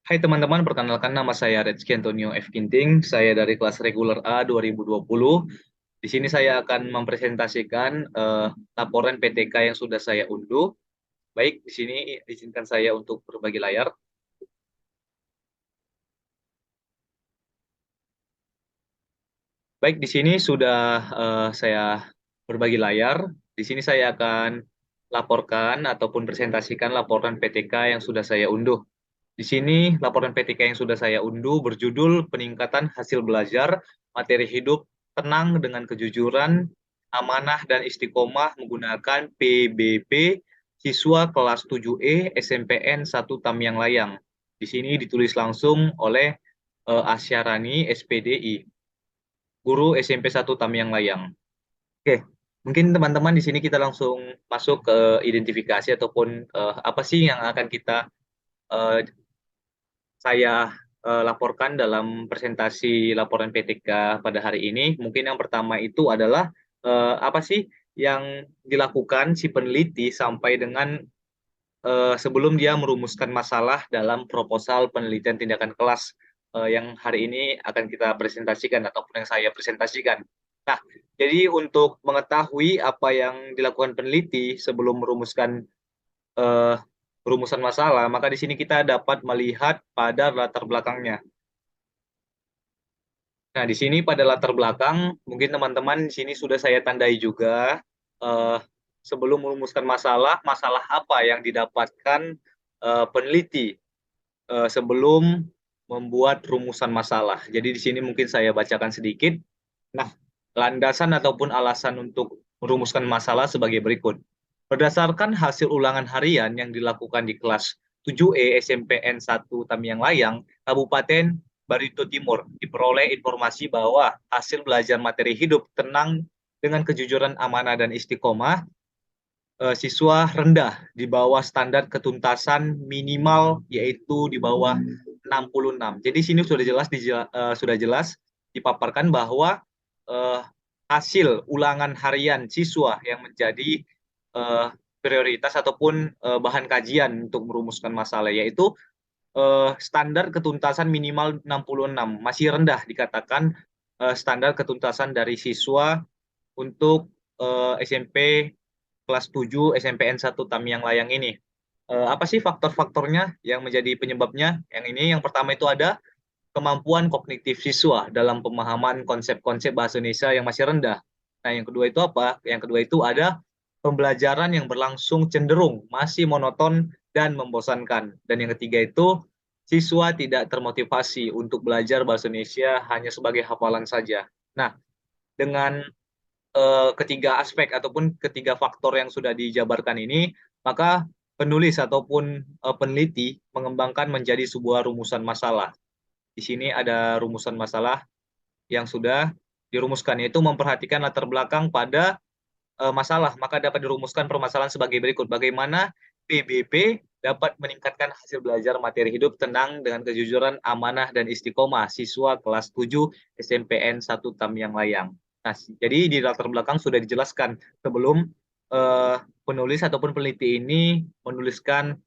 Hai teman-teman, perkenalkan nama saya Rezky Antonio F. Ginting. Saya dari kelas reguler A 2020. Di sini saya akan mempresentasikan laporan PTK yang sudah saya unduh. Baik, di sini izinkan saya untuk berbagi layar. Baik, di sini sudah saya berbagi layar. Di sini saya akan laporkan ataupun presentasikan laporan PTK yang sudah saya unduh. Di sini laporan PTK yang sudah saya unduh berjudul Peningkatan Hasil Belajar Materi Hidup Tenang dengan Kejujuran, Amanah dan Istiqomah menggunakan PBP siswa kelas 7E SMPN 1 Tamyang Layang. Di sini ditulis langsung oleh Asyarani SPDI, guru SMP 1 Tamyang Layang. Oke, mungkin teman-teman di sini kita langsung masuk ke identifikasi ataupun apa sih yang akan eh, saya laporkan dalam presentasi laporan PTK pada hari ini. Mungkin yang pertama itu adalah apa sih yang dilakukan si peneliti sampai dengan sebelum dia merumuskan masalah dalam proposal penelitian tindakan kelas yang hari ini akan kita presentasikan ataupun yang saya presentasikan. Nah, jadi untuk mengetahui apa yang dilakukan peneliti sebelum merumuskan eh, rumusan masalah, maka di sini kita dapat melihat pada latar belakangnya. Nah, di sini pada latar belakang, mungkin teman-teman di sini sudah saya tandai juga eh, sebelum merumuskan masalah, masalah apa yang didapatkan peneliti sebelum membuat rumusan masalah. Jadi di sini mungkin saya bacakan sedikit. Nah, landasan ataupun alasan untuk merumuskan masalah sebagai berikut. Berdasarkan hasil ulangan harian yang dilakukan di kelas 7E SMPN 1 Tamiang Layang, Kabupaten Barito Timur, diperoleh informasi bahwa hasil belajar materi hidup tenang dengan kejujuran amanah dan istiqomah siswa rendah di bawah standar ketuntasan minimal yaitu di bawah 66. Jadi sini sudah jelas dipaparkan bahwa uh, hasil ulangan harian siswa yang menjadi uh, prioritas ataupun bahan kajian untuk merumuskan masalah yaitu standar ketuntasan minimal 66 masih rendah dikatakan standar ketuntasan dari siswa untuk SMP kelas 7 SMPN 1 Tamiang Layang ini. Apa sih faktor-faktornya yang menjadi penyebabnya? Yang ini yang pertama itu ada kemampuan kognitif siswa dalam pemahaman konsep-konsep bahasa Indonesia yang masih rendah. Nah, yang kedua itu apa? Yang kedua itu ada pembelajaran yang berlangsung cenderung masih monoton dan membosankan. Dan yang ketiga itu siswa tidak termotivasi untuk belajar bahasa Indonesia hanya sebagai hafalan saja. Nah, dengan ketiga aspek ataupun ketiga faktor yang sudah dijabarkan ini, maka penulis ataupun peneliti mengembangkan menjadi sebuah rumusan masalah. Di sini ada rumusan masalah yang sudah dirumuskan, yaitu memperhatikan latar belakang pada masalah, maka dapat dirumuskan permasalahan sebagai berikut. Bagaimana PBB dapat meningkatkan hasil belajar materi hidup tenang dengan kejujuran, amanah, dan istiqomah siswa kelas 7 SMPN 1 Tamyang Layang. Nah, jadi di latar belakang sudah dijelaskan sebelum uh, penulis ataupun peneliti ini menuliskan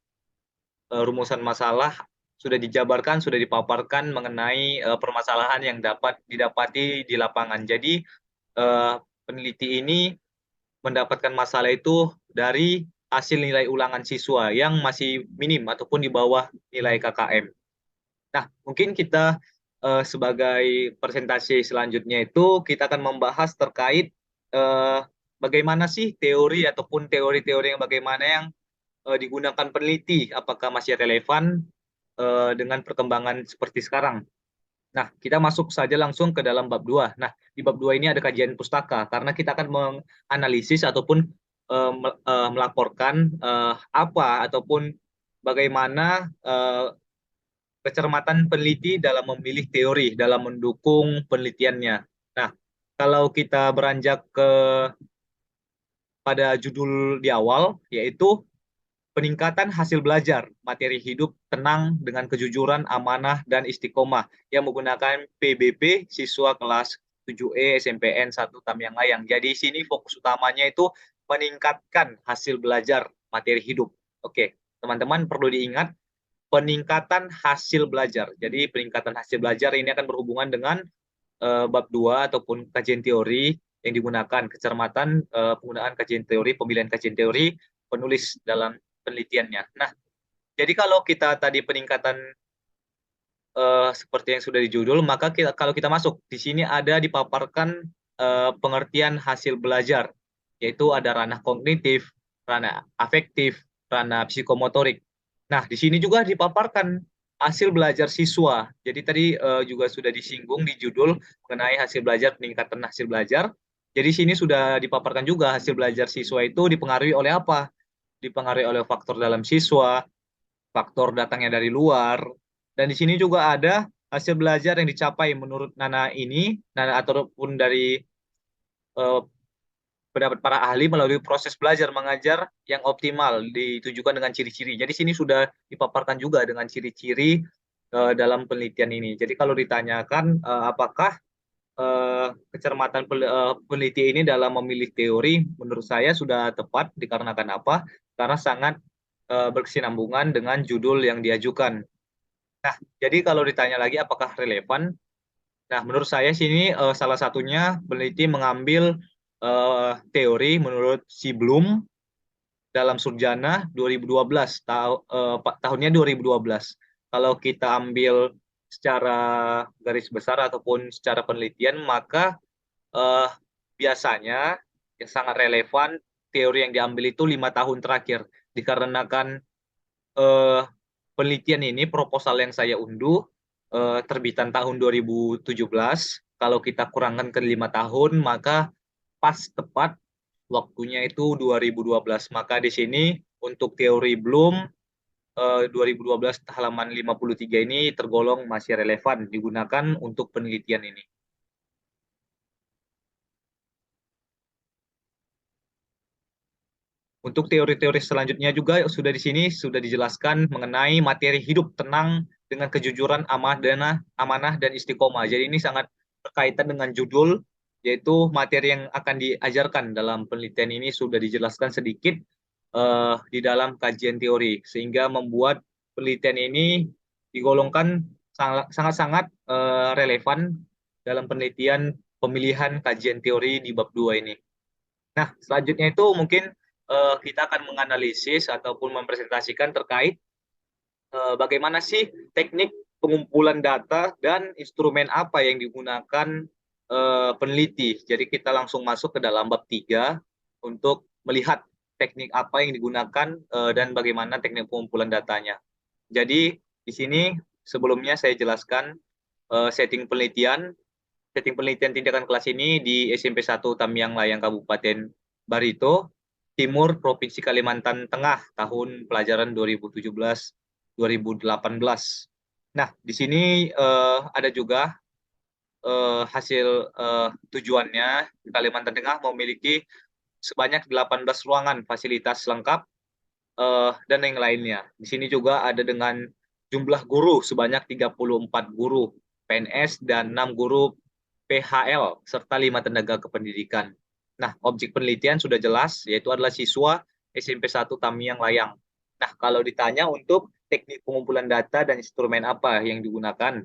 rumusan masalah sudah dijabarkan, sudah dipaparkan mengenai permasalahan yang dapat didapati di lapangan. Jadi peneliti ini mendapatkan masalah itu dari hasil nilai ulangan siswa yang masih minim ataupun di bawah nilai KKM. Nah, mungkin kita sebagai presentasi selanjutnya itu kita akan membahas terkait eh, bagaimana sih teori ataupun teori-teori yang bagaimana yang digunakan peneliti, apakah masih relevan dengan perkembangan seperti sekarang. Nah, kita masuk saja langsung ke dalam bab 2. Nah, di bab 2 ini ada kajian pustaka karena kita akan menganalisis ataupun melaporkan apa ataupun bagaimana kecermatan peneliti dalam memilih teori dalam mendukung penelitiannya. Nah, kalau kita beranjak ke pada judul di awal yaitu peningkatan hasil belajar, materi hidup tenang dengan kejujuran, amanah, dan istiqomah yang menggunakan PBB siswa kelas 7E SMPN 1 Tamiang Layang. Jadi sini fokus utamanya itu meningkatkan hasil belajar materi hidup. Oke, teman-teman perlu diingat peningkatan hasil belajar. Jadi peningkatan hasil belajar ini akan berhubungan dengan bab 2 ataupun kajian teori yang digunakan, kecermatan penggunaan kajian teori, pemilihan kajian teori penulis dalam penelitiannya. Nah, jadi kalau kita tadi peningkatan seperti yang sudah di judul, maka kalau kita masuk di sini ada dipaparkan pengertian hasil belajar, yaitu ada ranah kognitif, ranah afektif, ranah psikomotorik. Nah, di sini juga dipaparkan hasil belajar siswa. Jadi tadi juga sudah disinggung di judul mengenai hasil belajar, peningkatan hasil belajar. Jadi sini sudah dipaparkan juga hasil belajar siswa itu dipengaruhi oleh apa? Dipengaruhi oleh faktor dalam siswa, faktor datangnya dari luar. Dan di sini juga ada hasil belajar yang dicapai menurut Nana ini, Nana ataupun dari eh, pendapat para ahli melalui proses belajar mengajar yang optimal ditujukan dengan ciri-ciri. Jadi sini sudah dipaparkan juga dengan ciri-ciri dalam penelitian ini. Jadi kalau ditanyakan apakah kecermatan peneliti ini dalam memilih teori, menurut saya sudah tepat dikarenakan apa? Karena sangat berkesinambungan dengan judul yang diajukan. Nah, jadi kalau ditanya lagi apakah relevan? Nah, menurut saya sini salah satunya peneliti mengambil teori menurut si Bloom dalam Surjana 2012, tahunnya 2012. Kalau kita ambil secara garis besar ataupun secara penelitian, maka eh, biasanya yang sangat relevan teori yang diambil itu 5 tahun terakhir, dikarenakan eh, penelitian ini, proposal yang saya unduh, terbitan tahun 2017. Kalau kita kurangkan ke 5 tahun, maka pas tepat waktunya itu 2012. Maka di sini untuk teori Bloom 2012 halaman 53 ini tergolong masih relevan digunakan untuk penelitian ini. Untuk teori-teori selanjutnya juga sudah di sini sudah dijelaskan mengenai materi hidup tenang dengan kejujuran, amanah dan istiqomah. Jadi ini sangat berkaitan dengan judul, yaitu materi yang akan diajarkan dalam penelitian ini sudah dijelaskan sedikit di dalam kajian teori, sehingga membuat penelitian ini digolongkan sangat-sangat relevan dalam penelitian pemilihan kajian teori di bab 2 ini. Nah, selanjutnya itu mungkin kita akan menganalisis ataupun mempresentasikan terkait bagaimana sih teknik pengumpulan data dan instrumen apa yang digunakan peneliti. Jadi kita langsung masuk ke dalam bab 3 untuk melihat teknik apa yang digunakan dan bagaimana teknik pengumpulan datanya. Jadi di sini sebelumnya saya jelaskan setting penelitian. Setting penelitian tindakan kelas ini di SMP 1 Tamiang Layang Kabupaten Barito, Timur, Provinsi Kalimantan Tengah, tahun pelajaran 2017-2018. Nah, di sini ada juga hasil tujuannya. Kalimantan Tengah memiliki sebanyak 18 ruangan fasilitas lengkap dan yang lainnya. Di sini juga ada dengan jumlah guru sebanyak 34 guru PNS dan 6 guru PHL serta 5 tenaga kependidikan. Nah, objek penelitian sudah jelas, yaitu adalah siswa SMP 1 Tamiang Layang. Nah, kalau ditanya untuk teknik pengumpulan data dan instrumen apa yang digunakan.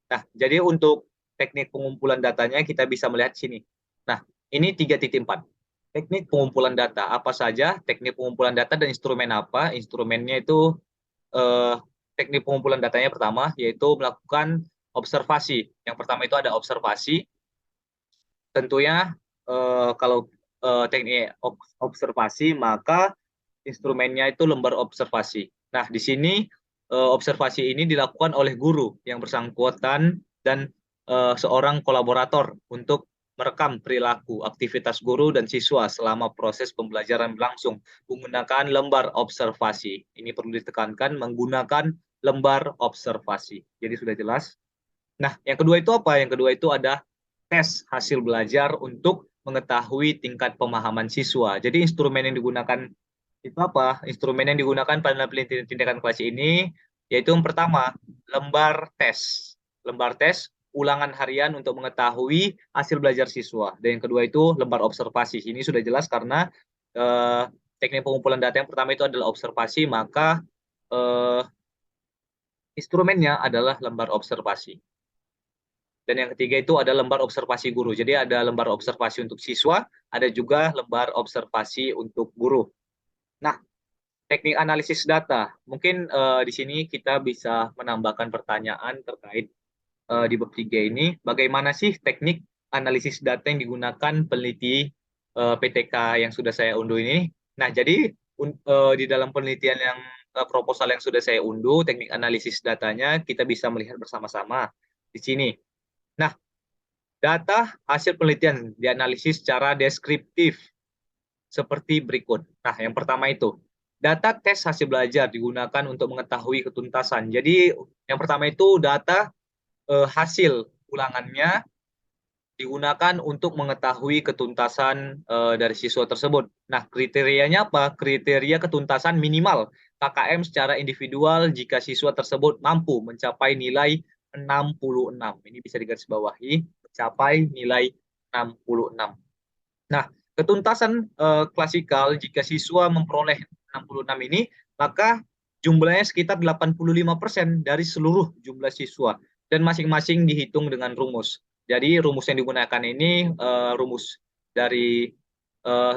Nah, jadi untuk teknik pengumpulan datanya kita bisa melihat sini. Nah, ini 3.4. Teknik pengumpulan data apa saja, teknik pengumpulan data dan instrumen apa. Instrumennya itu eh, teknik pengumpulan datanya pertama yaitu melakukan observasi. Yang pertama itu ada observasi. Tentunya kalau teknik observasi maka instrumennya itu lembar observasi. Nah, di sini observasi ini dilakukan oleh guru yang bersangkutan dan seorang kolaborator untuk merekam perilaku aktivitas guru dan siswa selama proses pembelajaran berlangsung menggunakan lembar observasi. Ini perlu ditekankan, menggunakan lembar observasi. Jadi sudah jelas. Nah, yang kedua itu apa? Yang kedua itu ada tes hasil belajar untuk mengetahui tingkat pemahaman siswa. Jadi instrumen yang digunakan itu apa? Instrumen yang digunakan pada penelitian tindakan kelas ini yaitu yang pertama, lembar tes. Lembar tes ulangan harian untuk mengetahui hasil belajar siswa. Dan yang kedua itu lembar observasi. Ini sudah jelas karena teknik pengumpulan data yang pertama itu adalah observasi, maka eh, instrumennya adalah lembar observasi. Dan yang ketiga itu ada lembar observasi guru. Jadi ada lembar observasi untuk siswa, ada juga lembar observasi untuk guru. Nah, teknik analisis data. Mungkin di sini kita bisa menambahkan pertanyaan terkait di bab 3 ini, bagaimana sih teknik analisis data yang digunakan peneliti PTK yang sudah saya unduh ini. Nah, jadi di dalam penelitian yang proposal yang sudah saya unduh, teknik analisis datanya kita bisa melihat bersama-sama di sini. Nah, data hasil penelitian dianalisis secara deskriptif seperti berikut. Nah, yang pertama itu, data tes hasil belajar digunakan untuk mengetahui ketuntasan. Jadi, yang pertama itu data hasil ulangannya digunakan untuk mengetahui ketuntasan dari siswa tersebut. Nah, kriterianya apa? Kriteria ketuntasan minimal KKM secara individual jika siswa tersebut mampu mencapai nilai 66. Ini bisa digarisbawahi, mencapai nilai 66. Nah, ketuntasan klasikal jika siswa memperoleh 66 ini, maka jumlahnya sekitar 85% dari seluruh jumlah siswa dan masing-masing dihitung dengan rumus. Jadi rumus yang digunakan ini rumus dari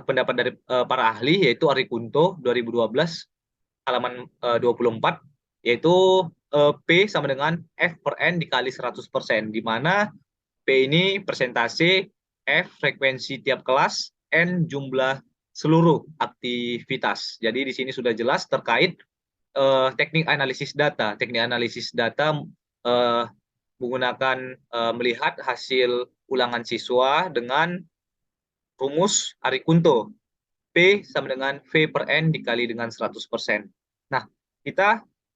pendapat dari para ahli, yaitu Ari Kunto 2012 halaman 24, yaitu P sama dengan F per N dikali 100%, di mana P ini persentase, F frekuensi tiap kelas, N jumlah seluruh aktivitas. Jadi di sini sudah jelas terkait teknik analisis data. Teknik analisis data menggunakan melihat hasil ulangan siswa dengan rumus Ari Kunto. P sama dengan V per N dikali dengan 100%. Nah,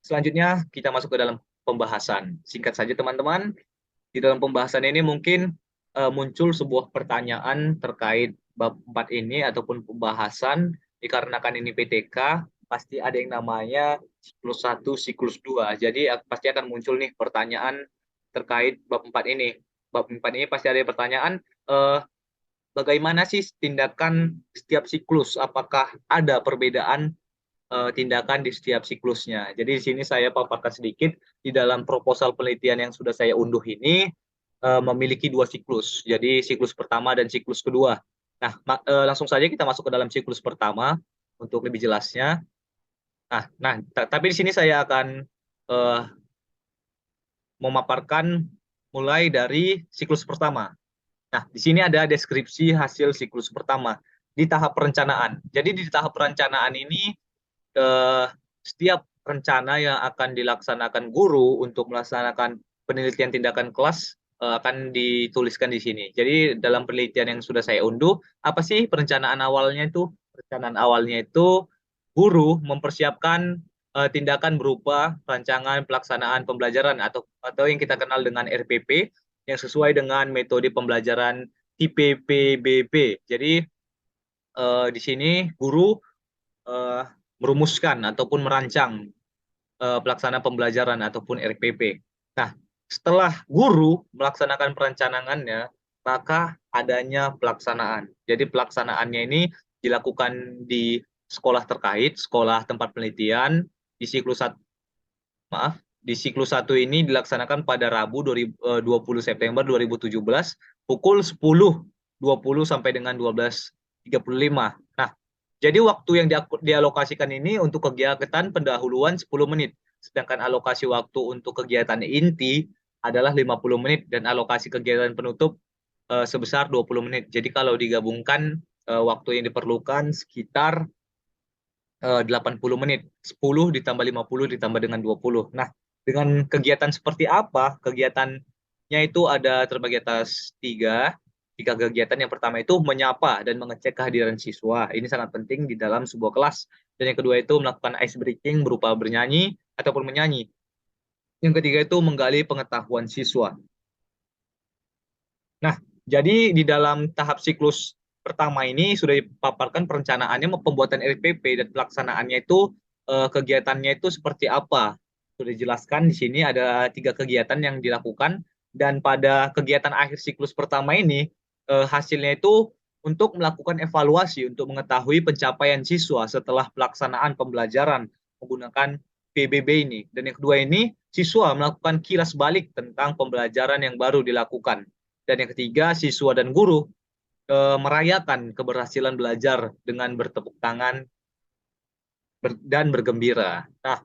selanjutnya kita masuk ke dalam pembahasan. Singkat saja teman-teman, di dalam pembahasan ini mungkin muncul sebuah pertanyaan terkait bab 4 ini ataupun pembahasan, dikarenakan ini PTK, pasti ada yang namanya siklus 1, siklus 2. Jadi pasti akan muncul nih pertanyaan terkait bab 4 ini. Bab 4 ini pasti ada pertanyaan, bagaimana sih tindakan setiap siklus? Apakah ada perbedaan tindakan di setiap siklusnya? Jadi di sini saya paparkan sedikit, di dalam proposal penelitian yang sudah saya unduh ini memiliki 2 siklus. Jadi siklus pertama dan siklus kedua. Nah, langsung saja kita masuk ke dalam siklus pertama untuk lebih jelasnya. Tapi di sini saya akan memaparkan mulai dari siklus pertama. Nah, di sini ada deskripsi hasil siklus pertama di tahap perencanaan. Jadi di tahap perencanaan ini setiap rencana yang akan dilaksanakan guru untuk melaksanakan penelitian tindakan kelas akan dituliskan di sini. Jadi dalam penelitian yang sudah saya unduh, apa sih perencanaan awalnya itu? Perencanaan awalnya itu guru mempersiapkan tindakan berupa rancangan pelaksanaan pembelajaran atau yang kita kenal dengan RPP yang sesuai dengan metode pembelajaran tipe PBB. Jadi di sini guru merumuskan ataupun merancang pelaksanaan pembelajaran ataupun RPP. Nah, setelah guru melaksanakan perencanangannya, maka adanya pelaksanaan. Jadi pelaksanaannya ini dilakukan di sekolah terkait, sekolah tempat penelitian di siklus 1, di siklus 1 ini dilaksanakan pada Rabu 20 September 2017 pukul 10.20 sampai dengan 12.35. Nah, jadi waktu yang dialokasikan ini untuk kegiatan pendahuluan 10 menit. Sedangkan alokasi waktu untuk kegiatan inti adalah 50 menit dan alokasi kegiatan penutup sebesar 20 menit. Jadi kalau digabungkan waktu yang diperlukan sekitar 80 menit. 10 ditambah 50 ditambah dengan 20. Nah, dengan kegiatan seperti apa? Kegiatannya itu ada terbagi atas tiga kegiatan. Yang pertama itu menyapa dan mengecek kehadiran siswa. Ini sangat penting di dalam sebuah kelas. Dan yang kedua itu melakukan ice breaking berupa bernyanyi ataupun menyanyi. Yang ketiga itu menggali pengetahuan siswa. Nah, jadi di dalam tahap siklus pertama ini sudah dipaparkan perencanaannya, pembuatan RPP dan pelaksanaannya itu kegiatannya itu seperti apa. Sudah dijelaskan di sini ada 3 kegiatan yang dilakukan dan pada kegiatan akhir siklus pertama ini hasilnya itu untuk melakukan evaluasi untuk mengetahui pencapaian siswa setelah pelaksanaan pembelajaran menggunakan PBB ini. Dan yang kedua ini siswa melakukan kilas balik tentang pembelajaran yang baru dilakukan. Dan yang ketiga, siswa dan guru merayakan keberhasilan belajar dengan bertepuk tangan dan bergembira. Nah,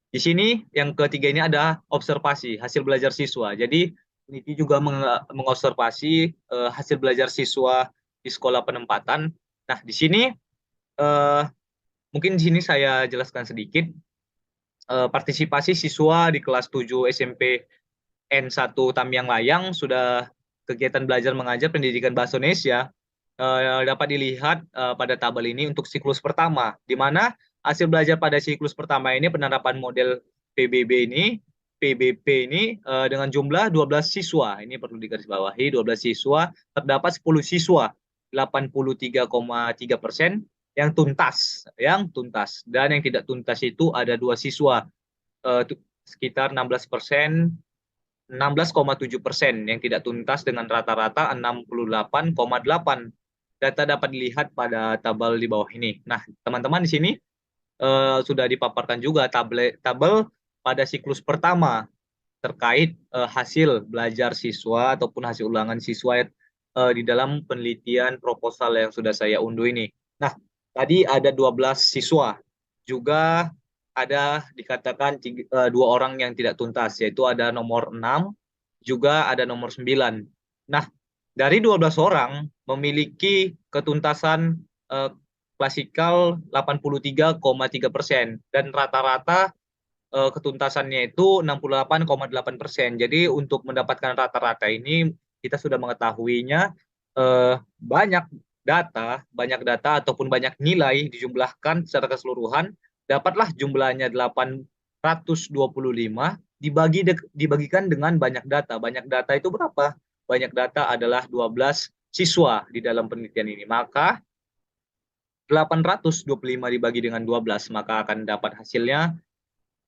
di sini yang ketiga ini ada observasi hasil belajar siswa. Jadi peneliti juga mengobservasi hasil belajar siswa di sekolah penempatan. Nah, di sini eh, mungkin di sini saya jelaskan sedikit partisipasi siswa di kelas 7 SMP N1 Tamyang Layang sudah kegiatan belajar mengajar pendidikan bahasa Indonesia dapat dilihat pada tabel ini untuk siklus pertama, di mana hasil belajar pada siklus pertama ini penerapan model PBB ini, PBP ini dengan jumlah 12 siswa. Ini perlu digarisbawahi, 12 siswa, terdapat 10 siswa, 83,3% yang tuntas dan yang tidak tuntas itu ada 2 siswa sekitar 16%, 16,7% yang tidak tuntas dengan rata-rata 68,8. Data dapat dilihat pada tabel di bawah ini. Nah, teman-teman di sini sudah dipaparkan juga tabel pada siklus pertama terkait hasil belajar siswa ataupun hasil ulangan siswa di dalam penelitian proposal yang sudah saya unduh ini. Nah, tadi ada 12 siswa. Juga ada dikatakan 2 orang yang tidak tuntas, yaitu ada nomor 6, juga ada nomor 9. Nah, dari 12 orang memiliki ketuntasan klasikal 83,3% dan rata-rata ketuntasannya itu 68,8%. Jadi untuk mendapatkan rata-rata ini kita sudah mengetahuinya banyak data ataupun banyak nilai dijumlahkan secara keseluruhan, dapatlah jumlahnya 825 dibagikan dengan banyak data. Banyak data itu berapa? Banyak data adalah 12 siswa di dalam penelitian ini. Maka 825 dibagi dengan 12, maka akan dapat hasilnya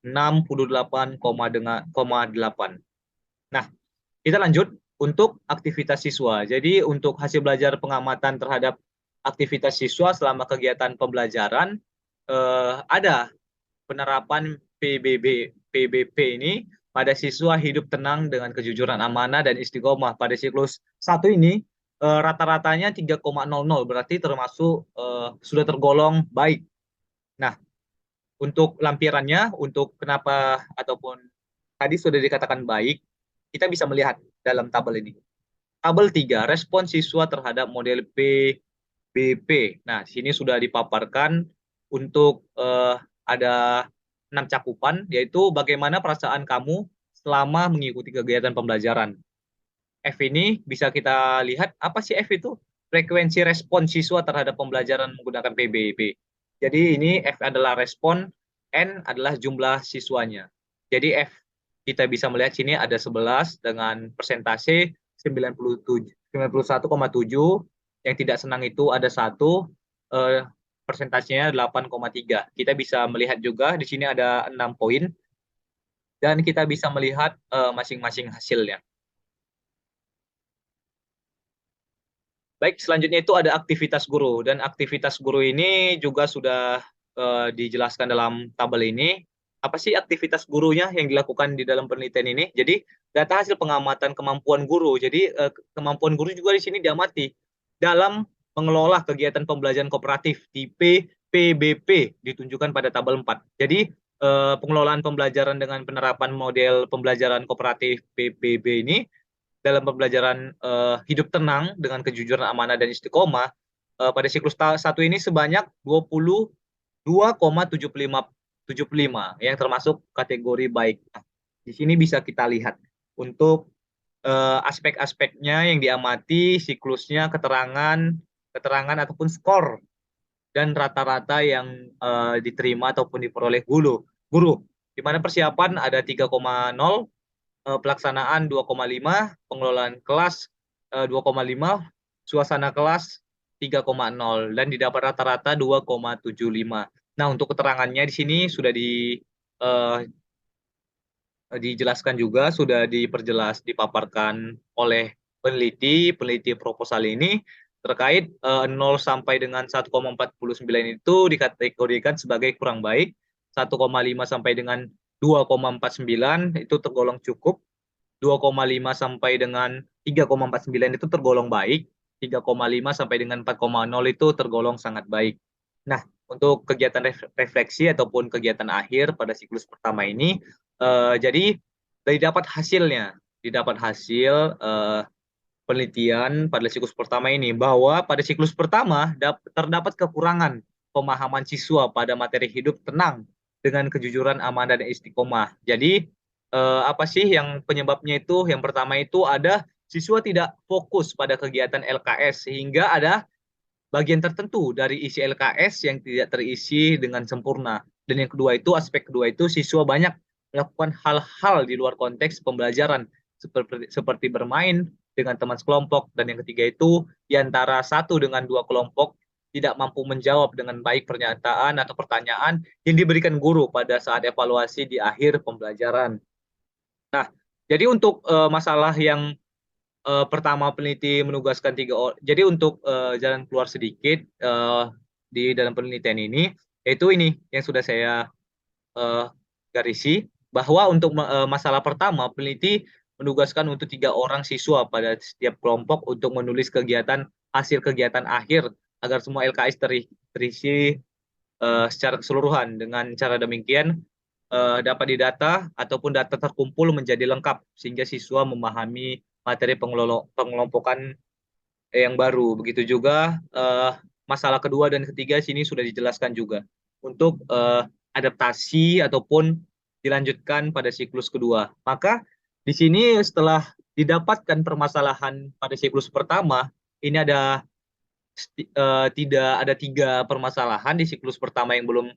68,8. Nah, kita lanjut untuk aktivitas siswa. Jadi untuk hasil belajar pengamatan terhadap aktivitas siswa selama kegiatan pembelajaran ada penerapan PBP ini pada siswa hidup tenang dengan kejujuran, amanah, dan istiqomah. Pada siklus 1 ini rata-ratanya 3,00, berarti termasuk sudah tergolong baik. Nah, untuk lampirannya, untuk kenapa ataupun tadi sudah dikatakan baik, kita bisa melihat dalam tabel ini. Tabel 3, respon siswa terhadap model PBP. Nah, sini sudah dipaparkan untuk ada 6 cakupan, yaitu bagaimana perasaan kamu selama mengikuti kegiatan pembelajaran. F ini bisa kita lihat, apa sih F itu? Frekuensi respon siswa terhadap pembelajaran menggunakan PBB. Jadi ini F adalah respon, N adalah jumlah siswanya. Jadi F kita bisa melihat sini ada 11 dengan persentase 91,7. Yang tidak senang itu ada 1, persentasenya 8,3. Kita bisa melihat juga di sini ada 6 poin dan kita bisa melihat masing-masing hasilnya. Baik, selanjutnya itu ada aktivitas guru, dan aktivitas guru ini juga sudah dijelaskan dalam tabel ini. Apa sih aktivitas gurunya yang dilakukan di dalam penelitian ini? Jadi data hasil pengamatan kemampuan guru. Jadi kemampuan guru juga di sini diamati dalam mengelola kegiatan pembelajaran kooperatif tipe PBP ditunjukkan pada tabel 4. Jadi pengelolaan pembelajaran dengan penerapan model pembelajaran kooperatif PBB ini dalam pembelajaran hidup tenang dengan kejujuran, amanah, dan istiqomah pada siklus 1 ini sebanyak 22,75 yang termasuk kategori baik. Nah, di sini bisa kita lihat untuk aspek-aspeknya yang diamati, siklusnya, keterangan ataupun skor dan rata-rata yang diterima ataupun diperoleh guru. Di mana persiapan ada 3,0, pelaksanaan 2,5, pengelolaan kelas 2,5, suasana kelas 3,0, dan didapat rata-rata 2,75. Nah, untuk keterangannya di sini sudah dijelaskan juga, sudah dipaparkan oleh peneliti proposal ini terkait 0 sampai dengan 1,49 itu dikategorikan sebagai kurang baik, 1,5 sampai dengan 2,49 itu tergolong cukup, 2,5 sampai dengan 3,49 itu tergolong baik, 3,5 sampai dengan 4,0 itu tergolong sangat baik. Nah, untuk kegiatan refleksi ataupun kegiatan akhir pada siklus pertama ini, jadi didapat hasil penelitian pada siklus pertama ini bahwa pada siklus pertama terdapat kekurangan pemahaman siswa pada materi hidup tenang dengan kejujuran, amanah, dan istiqomah. Jadi apa sih yang penyebabnya itu? Yang pertama itu ada siswa tidak fokus pada kegiatan LKS sehingga ada bagian tertentu dari isi LKS yang tidak terisi dengan sempurna. Dan yang kedua itu, aspek kedua itu siswa banyak melakukan hal-hal di luar konteks pembelajaran seperti bermain dengan teman sekelompok. Dan yang ketiga itu, di antara satu dengan dua kelompok tidak mampu menjawab dengan baik pernyataan atau pertanyaan yang diberikan guru pada saat evaluasi di akhir pembelajaran. Nah, jadi untuk masalah yang pertama peneliti menugaskan tiga orang. Jadi untuk jalan keluar sedikit di dalam penelitian ini, yaitu ini yang sudah saya uh, garisi, bahwa untuk masalah pertama peneliti menugaskan untuk 3 orang siswa pada setiap kelompok untuk menulis hasil kegiatan akhir agar semua LKS terisi secara keseluruhan. Dengan cara demikian dapat didata ataupun data terkumpul menjadi lengkap sehingga siswa memahami materi pengelompokan yang baru. Begitu juga masalah kedua dan ketiga sini sudah dijelaskan juga untuk adaptasi ataupun dilanjutkan pada siklus kedua. Maka di sini setelah didapatkan permasalahan pada siklus pertama, ini tidak ada 3 permasalahan di siklus pertama yang belum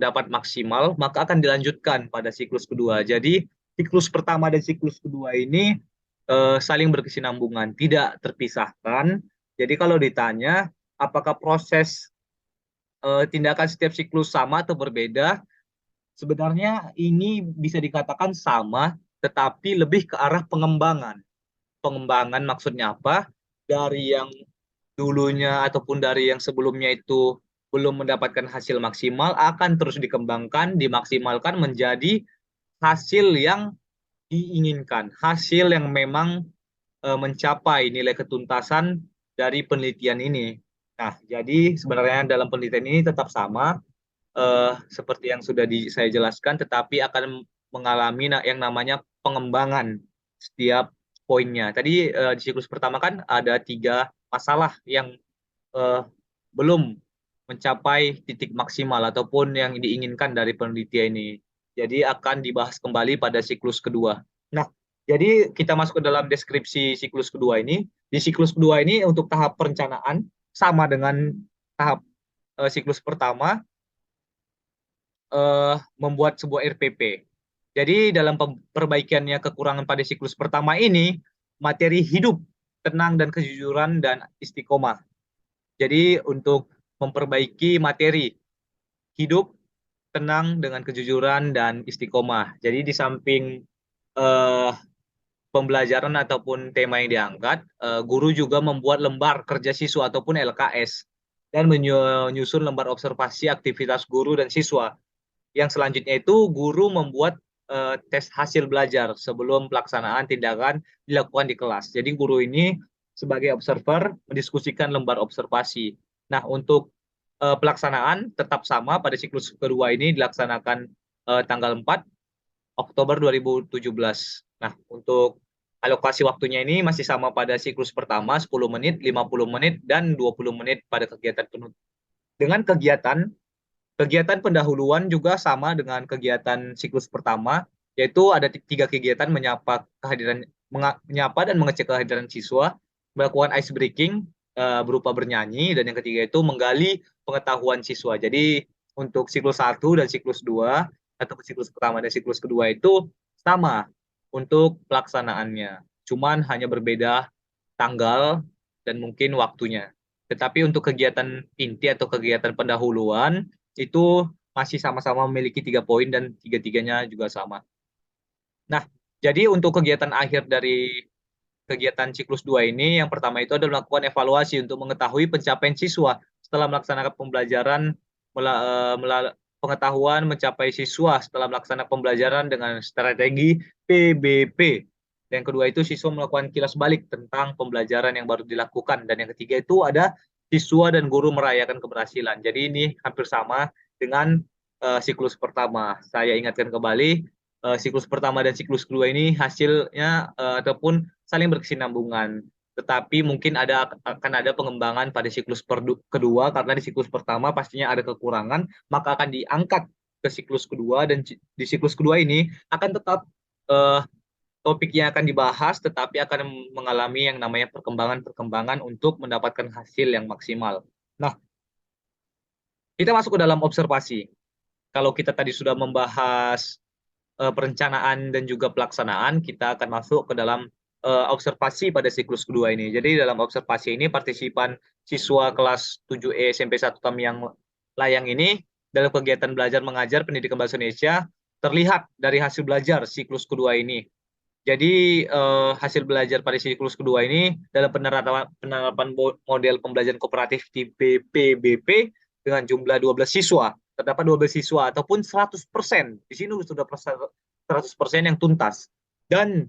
dapat maksimal, maka akan dilanjutkan pada siklus kedua. Jadi siklus pertama dan siklus kedua ini saling berkesinambungan, tidak terpisahkan. Jadi kalau ditanya apakah proses tindakan setiap siklus sama atau berbeda, sebenarnya ini bisa dikatakan sama, tetapi lebih ke arah pengembangan. Pengembangan maksudnya apa? Dari yang dulunya ataupun dari yang sebelumnya itu belum mendapatkan hasil maksimal akan terus dikembangkan, dimaksimalkan menjadi hasil yang diinginkan, hasil yang memang mencapai nilai ketuntasan dari penelitian ini. Nah, jadi sebenarnya dalam penelitian ini tetap sama seperti yang sudah saya jelaskan, tetapi akan mengalami yang namanya pengembangan setiap poinnya. Tadi di siklus pertama kan ada 3 masalah yang eh, belum mencapai titik maksimal ataupun yang diinginkan dari penelitian ini. Jadi akan dibahas kembali pada siklus kedua. Nah, jadi kita masuk ke dalam deskripsi siklus kedua ini. Di siklus kedua ini untuk tahap perencanaan sama dengan tahap siklus pertama, membuat sebuah RPP. Jadi dalam perbaikannya kekurangan pada siklus pertama ini, materi hidup, tenang dan kejujuran dan istiqomah. Jadi untuk memperbaiki materi hidup, tenang dengan kejujuran dan istiqomah. Jadi di samping eh, pembelajaran ataupun tema yang diangkat, guru juga membuat lembar kerja siswa ataupun LKS dan menyusun lembar observasi aktivitas guru dan siswa. Yang selanjutnya itu guru membuat tes hasil belajar sebelum pelaksanaan tindakan dilakukan di kelas. Jadi guru ini sebagai observer mendiskusikan lembar observasi. Nah, untuk pelaksanaan tetap sama pada siklus kedua ini dilaksanakan tanggal 4 Oktober 2017. Nah, untuk alokasi waktunya ini masih sama pada siklus pertama 10 menit, 50 menit, dan 20 menit pada kegiatan penutup. Dengan kegiatan pendahuluan juga sama dengan kegiatan siklus pertama, yaitu ada 3 kegiatan: menyapa dan mengecek kehadiran siswa, melakukan ice breaking berupa bernyanyi, dan yang ketiga itu menggali pengetahuan siswa. Jadi untuk siklus 1 dan siklus 2 atau siklus pertama dan siklus kedua itu sama untuk pelaksanaannya. Cuman hanya berbeda tanggal dan mungkin waktunya. Tetapi untuk kegiatan inti atau kegiatan pendahuluan itu masih sama-sama memiliki 3 poin dan tiga-tiganya juga sama. Nah, jadi untuk kegiatan akhir dari kegiatan siklus 2 ini, yang pertama itu adalah melakukan evaluasi untuk mengetahui pencapaian siswa setelah melaksanakan pembelajaran pengetahuan mencapai siswa setelah melaksanakan pembelajaran dengan strategi PBP. Yang kedua itu siswa melakukan kilas balik tentang pembelajaran yang baru dilakukan. Dan yang ketiga itu ada siswa dan guru merayakan keberhasilan. Jadi ini hampir sama dengan siklus pertama. Saya ingatkan kembali, siklus pertama dan siklus kedua ini hasilnya ataupun saling berkesinambungan. Tetapi mungkin akan ada pengembangan pada siklus kedua, karena di siklus pertama pastinya ada kekurangan, maka akan diangkat ke siklus kedua, dan di siklus kedua ini akan tetap uh, topik yang akan dibahas, tetapi akan mengalami yang namanya perkembangan-perkembangan untuk mendapatkan hasil yang maksimal. Nah, kita masuk ke dalam observasi. Kalau kita tadi sudah membahas perencanaan dan juga pelaksanaan, kita akan masuk ke dalam observasi pada siklus kedua ini. Jadi dalam observasi ini, partisipan siswa kelas 7E SMP 1 Tamiang Layang ini dalam kegiatan belajar mengajar pendidikan bahasa Indonesia terlihat dari hasil belajar siklus kedua ini. Jadi hasil belajar pada siklus kedua ini dalam penerapan model pembelajaran kooperatif di PBP dengan jumlah 12 siswa. Terdapat 12 siswa ataupun 100%. Di sini sudah 100% yang tuntas. Dan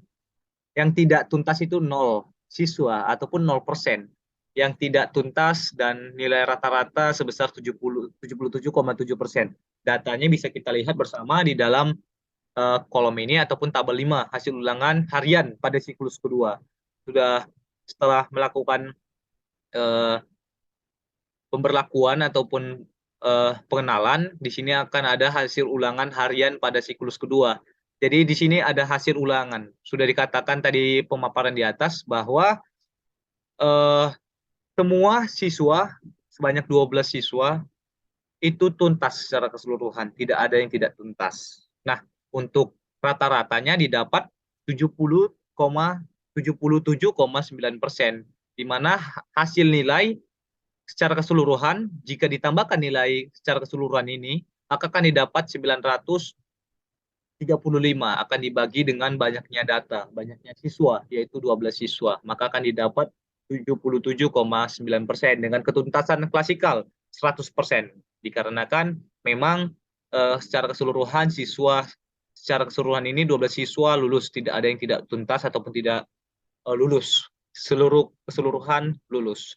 yang tidak tuntas itu 0 siswa ataupun 0%. Yang tidak tuntas dan nilai rata-rata sebesar 77,7%. Datanya bisa kita lihat bersama di dalam kolom ini ataupun tabel 5 hasil ulangan harian pada siklus kedua. Sudah setelah melakukan pemberlakuan ataupun pengenalan, di sini akan ada hasil ulangan harian pada siklus kedua. Jadi di sini ada hasil ulangan. Sudah dikatakan tadi pemaparan di atas bahwa semua siswa, sebanyak 12 siswa, itu tuntas secara keseluruhan. Tidak ada yang tidak tuntas. Nah, untuk rata-ratanya didapat 77,9%, di mana hasil nilai secara keseluruhan, jika ditambahkan nilai secara keseluruhan ini, maka akan didapat 935, akan dibagi dengan banyaknya data, banyaknya siswa, yaitu 12 siswa, maka akan didapat 77,9% dengan ketuntasan klasikal 100%, dikarenakan memang secara keseluruhan secara keseluruhan ini 12 siswa lulus, tidak ada yang tidak tuntas ataupun tidak lulus, keseluruhan lulus.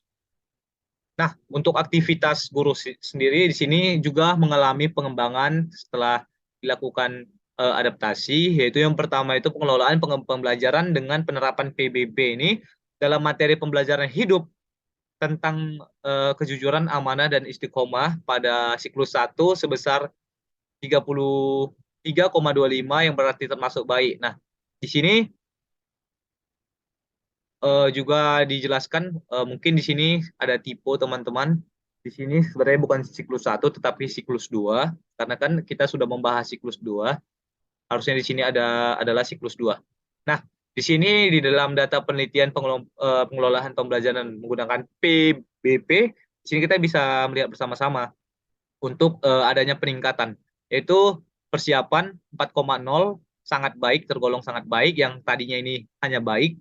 Nah, untuk aktivitas guru sendiri di sini juga mengalami pengembangan setelah dilakukan adaptasi, yaitu yang pertama itu pengelolaan pembelajaran dengan penerapan PBB ini dalam materi pembelajaran hidup tentang kejujuran, amanah, dan istiqomah pada siklus 1 sebesar 33,25 yang berarti termasuk baik. Nah, di sini juga dijelaskan, mungkin di sini ada tipe teman-teman. Di sini sebenarnya bukan siklus 1 tetapi siklus 2, karena kan kita sudah membahas siklus 2. Harusnya di sini adalah siklus 2. Nah, di sini di dalam data penelitian pengelolaan pembelajaran menggunakan PBP, di sini kita bisa melihat bersama-sama untuk adanya peningkatan, yaitu persiapan 4,0 sangat baik, tergolong sangat baik, yang tadinya ini hanya baik.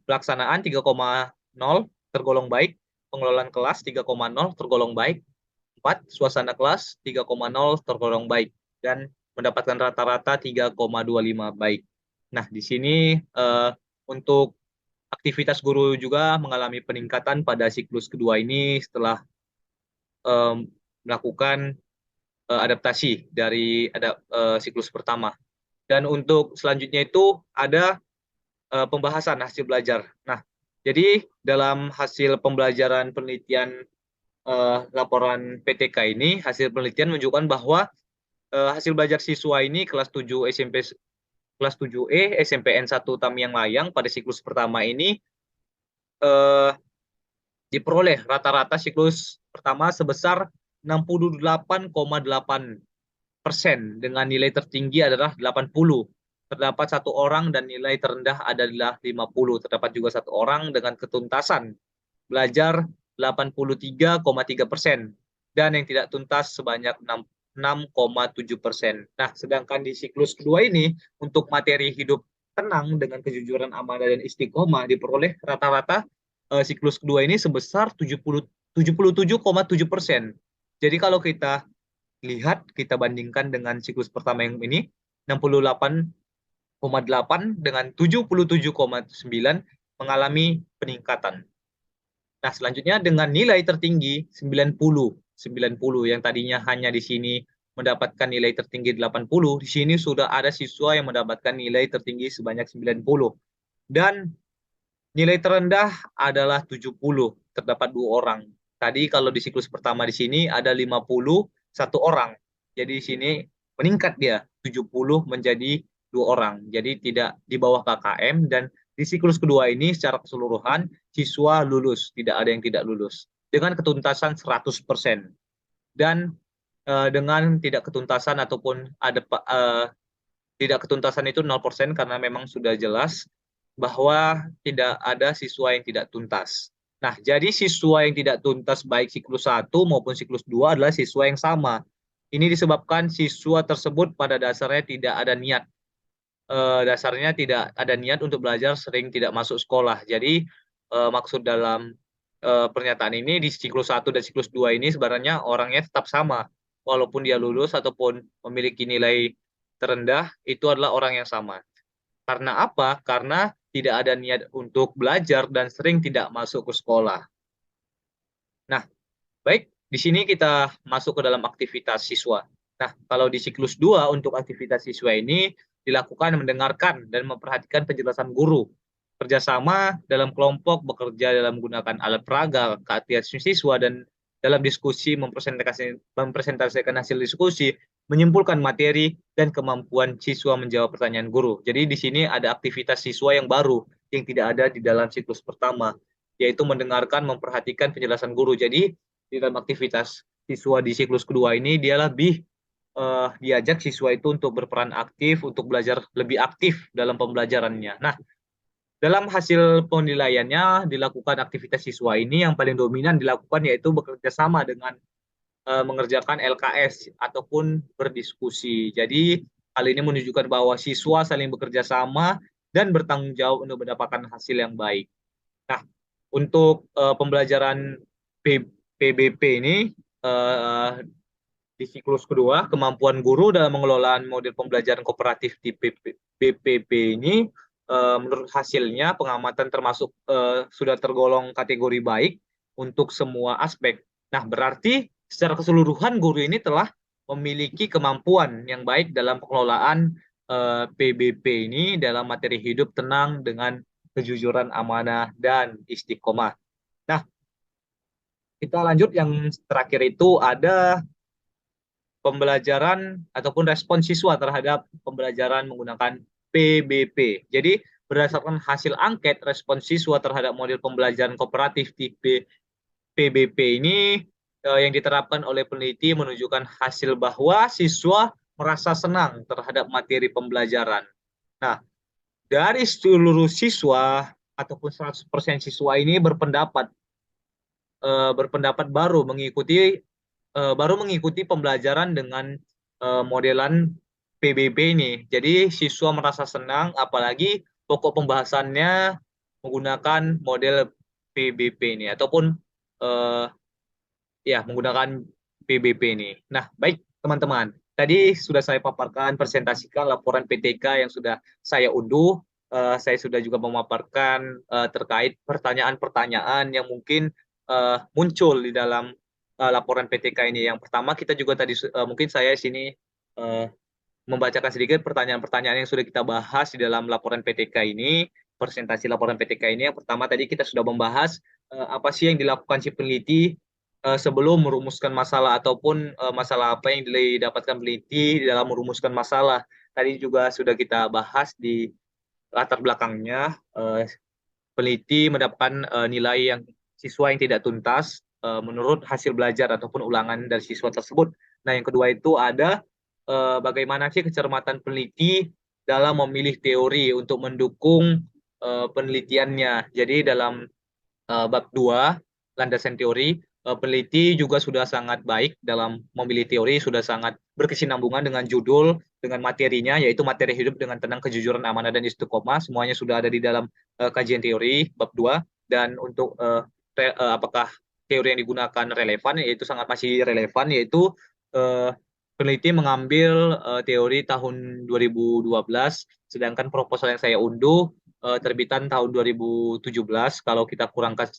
Pelaksanaan 3,0 tergolong baik, pengelolaan kelas 3,0 tergolong baik, 4 suasana kelas 3,0 tergolong baik, dan mendapatkan rata-rata 3,25 baik. Nah, di sini untuk aktivitas guru juga mengalami peningkatan pada siklus kedua ini setelah melakukan adaptasi dari siklus pertama. Dan untuk selanjutnya itu ada pembahasan hasil belajar. Nah, jadi dalam hasil pembelajaran penelitian laporan PTK ini, hasil penelitian menunjukkan bahwa hasil belajar siswa ini kelas 7 kelas 7E SMPN 1 Tamiang Layang pada siklus pertama ini diperoleh rata-rata siklus pertama sebesar 68,8% dengan nilai tertinggi adalah 80. Terdapat 1 orang dan nilai terendah adalah 50. Terdapat juga 1 orang dengan ketuntasan belajar 83,3%, dan yang tidak tuntas sebanyak 6,7%. Nah, sedangkan di siklus kedua ini untuk materi hidup tenang dengan kejujuran, amanah, dan istiqomah diperoleh rata-rata siklus kedua ini sebesar 77,7%. Jadi kalau kita lihat, kita bandingkan dengan siklus pertama yang ini, 68,8 dengan 77,9 mengalami peningkatan. Nah, selanjutnya dengan nilai tertinggi 90 yang tadinya hanya di sini mendapatkan nilai tertinggi 80, di sini sudah ada siswa yang mendapatkan nilai tertinggi sebanyak 90. Dan nilai terendah adalah 70, terdapat 2 orang. Tadi kalau di siklus pertama di sini ada 51 orang. Jadi di sini meningkat dia 70 menjadi 2 orang. Jadi tidak di bawah KKM, dan di siklus kedua ini secara keseluruhan siswa lulus, tidak ada yang tidak lulus dengan ketuntasan 100%. Dan dengan tidak ketuntasan ataupun ada tidak ketuntasan itu 0% karena memang sudah jelas bahwa tidak ada siswa yang tidak tuntas. Nah, jadi siswa yang tidak tuntas baik siklus 1 maupun siklus 2 adalah siswa yang sama. Ini disebabkan siswa tersebut pada dasarnya tidak ada niat. Dasarnya tidak ada niat untuk belajar, sering tidak masuk sekolah. Jadi maksud dalam pernyataan ini di siklus 1 dan siklus 2 ini sebenarnya orangnya tetap sama. Walaupun dia lulus ataupun memiliki nilai terendah, itu adalah orang yang sama. Karena apa? Karena tidak ada niat untuk belajar dan sering tidak masuk ke sekolah. Nah, baik, di sini kita masuk ke dalam aktivitas siswa. Nah, kalau di siklus 2 untuk aktivitas siswa ini dilakukan mendengarkan dan memperhatikan penjelasan guru. Kerjasama dalam kelompok, bekerja dalam menggunakan alat peraga, keahlian siswa, dan dalam diskusi mempresentasikan hasil diskusi, menyimpulkan materi, dan kemampuan siswa menjawab pertanyaan guru. Jadi di sini ada aktivitas siswa yang baru yang tidak ada di dalam siklus pertama, yaitu mendengarkan, memperhatikan penjelasan guru. Jadi di dalam aktivitas siswa di siklus kedua ini dia lebih diajak siswa itu untuk berperan aktif, untuk belajar lebih aktif dalam pembelajarannya. Nah, dalam hasil penilaiannya dilakukan aktivitas siswa ini yang paling dominan dilakukan yaitu bekerja sama dengan mengerjakan LKS ataupun berdiskusi. Jadi hal ini menunjukkan bahwa siswa saling bekerja sama dan bertanggung jawab untuk mendapatkan hasil yang baik. Nah, untuk pembelajaran PBP ini uh, di siklus kedua, kemampuan guru dalam mengelola model pembelajaran kooperatif di BPP ini menurut hasilnya pengamatan termasuk sudah tergolong kategori baik untuk semua aspek. Nah, berarti secara keseluruhan guru ini telah memiliki kemampuan yang baik dalam pengelolaan PBP ini dalam materi hidup tenang dengan kejujuran, amanah, dan istiqomah. Nah, kita lanjut yang terakhir itu ada pembelajaran ataupun respon siswa terhadap pembelajaran menggunakan PBP. Jadi berdasarkan hasil angket respon siswa terhadap model pembelajaran kooperatif tipe PBP ini yang diterapkan oleh peneliti menunjukkan hasil bahwa siswa merasa senang terhadap materi pembelajaran. Nah, dari seluruh siswa ataupun 100% siswa ini berpendapat baru mengikuti pembelajaran dengan modelan PBB ini. Jadi siswa merasa senang, apalagi pokok pembahasannya menggunakan model PBB ini ataupun uh, ya menggunakan PBB ini. Nah, baik teman-teman. Tadi sudah saya paparkan, presentasikan laporan PTK yang sudah saya unduh. Saya sudah juga memaparkan terkait pertanyaan-pertanyaan yang mungkin muncul di dalam laporan PTK ini. Yang pertama kita juga tadi mungkin saya sini uh, membacakan sedikit pertanyaan-pertanyaan yang sudah kita bahas di dalam laporan PTK ini, presentasi laporan PTK ini. Yang pertama tadi kita sudah membahas apa sih yang dilakukan si peneliti sebelum merumuskan masalah ataupun masalah apa yang didapatkan peneliti dalam merumuskan masalah. Tadi juga sudah kita bahas di latar belakangnya peneliti mendapatkan nilai yang siswa yang tidak tuntas menurut hasil belajar ataupun ulangan dari siswa tersebut. Nah, yang kedua itu ada bagaimana sih kecermatan peneliti dalam memilih teori untuk mendukung penelitiannya. Jadi dalam bab 2 landasan teori, peneliti juga sudah sangat baik dalam memilih teori, sudah sangat berkesinambungan dengan judul, dengan materinya, yaitu materi hidup dengan tenang, kejujuran, amanah, dan istiqomah. Semuanya sudah ada di dalam kajian teori bab 2. Dan untuk apakah teori yang digunakan relevan, yaitu sangat masih relevan, yaitu peneliti mengambil teori tahun 2012, sedangkan proposal yang saya unduh terbitan tahun 2017. Kalau kita kurangkan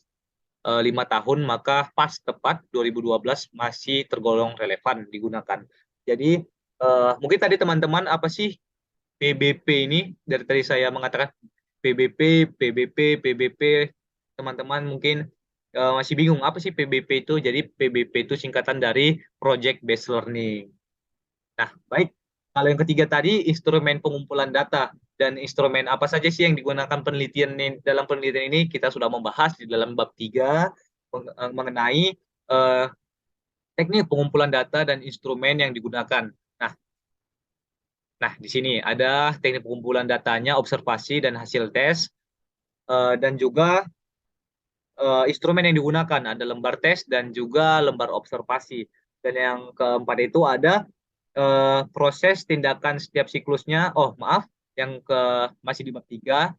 5 tahun, maka pas tepat 2012 masih tergolong relevan digunakan. Jadi mungkin tadi teman-teman apa sih PBP ini? Dari tadi saya mengatakan PBP, PBP, PBP, teman-teman mungkin masih bingung apa sih PBP itu. Jadi PBP itu singkatan dari Project Based Learning. Nah, baik. Kalau yang ketiga tadi, instrumen pengumpulan data. Dan instrumen apa saja sih yang digunakan penelitian ini, dalam penelitian ini kita sudah membahas di dalam bab 3 mengenai eh, teknik pengumpulan data dan instrumen yang digunakan. Nah, di sini ada teknik pengumpulan datanya, observasi dan hasil tes, dan juga instrumen yang digunakan ada lembar tes dan juga lembar observasi. Dan yang keempat itu ada proses tindakan setiap siklusnya. Oh, maaf, yang ke masih di bab 3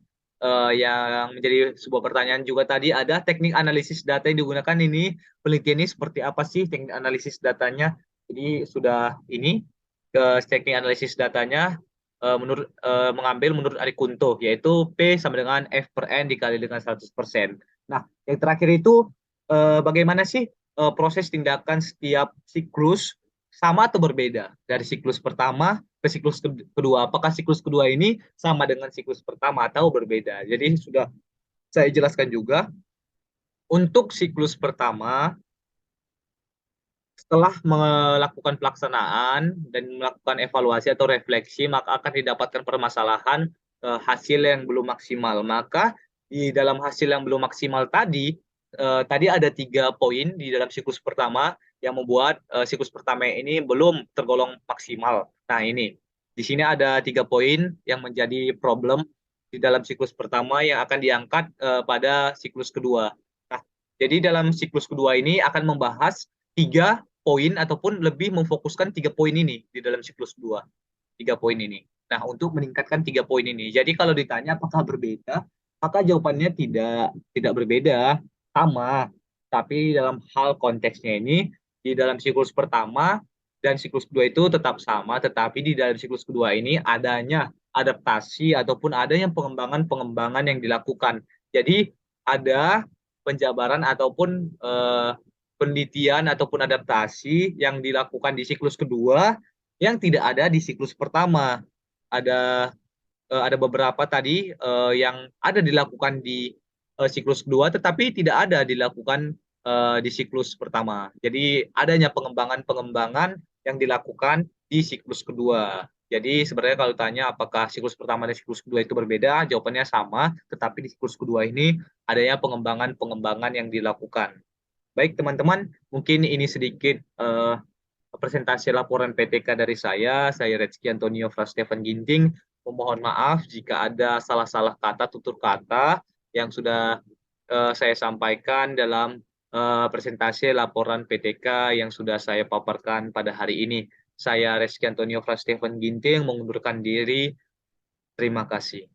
yang menjadi sebuah pertanyaan juga tadi ada teknik analisis data yang digunakan ini. Penelitian ini seperti apa sih teknik analisis datanya? Jadi sudah ini ke teknik analisis datanya mengambil menurut Ari Kunto, yaitu P sama dengan F per N dikali dengan 100%. Nah, yang terakhir itu bagaimana sih proses tindakan setiap siklus, sama atau berbeda dari siklus pertama ke siklus kedua? Apakah siklus kedua ini sama dengan siklus pertama atau berbeda? Jadi sudah saya jelaskan juga untuk siklus pertama, setelah melakukan pelaksanaan dan melakukan evaluasi atau refleksi, maka akan didapatkan permasalahan hasil yang belum maksimal. Maka di dalam hasil yang belum maksimal tadi, tadi ada 3 poin di dalam siklus pertama yang membuat siklus pertama ini belum tergolong maksimal. Nah, ini di sini ada 3 poin yang menjadi problem di dalam siklus pertama yang akan diangkat pada siklus kedua. Nah, jadi dalam siklus kedua ini akan membahas 3 poin ataupun lebih memfokuskan 3 poin ini di dalam siklus 2. 3 poin ini. Nah, untuk meningkatkan 3 poin ini. Jadi kalau ditanya apakah berbeda, maka jawabannya tidak berbeda, sama. Tapi dalam hal konteksnya ini, di dalam siklus pertama dan siklus kedua itu tetap sama, tetapi di dalam siklus kedua ini adanya adaptasi ataupun adanya pengembangan-pengembangan yang dilakukan. Jadi ada penjabaran ataupun penelitian ataupun adaptasi yang dilakukan di siklus kedua yang tidak ada di siklus pertama. Ada ada beberapa tadi yang ada dilakukan di siklus kedua tetapi tidak ada dilakukan di siklus pertama. Jadi adanya pengembangan-pengembangan yang dilakukan di siklus kedua. Jadi sebenarnya kalau tanya apakah siklus pertama dan siklus kedua itu berbeda, jawabannya sama, tetapi di siklus kedua ini adanya pengembangan-pengembangan yang dilakukan. Baik teman-teman, mungkin ini sedikit presentasi laporan PTK dari saya. Saya Rezky Antonio Frasteven Ginting. Memohon maaf jika ada salah-salah kata, tutur kata yang sudah saya sampaikan dalam presentasi laporan PTK yang sudah saya paparkan pada hari ini. Saya Rezky Antonio Frasteven Ginting mengundurkan diri. Terima kasih.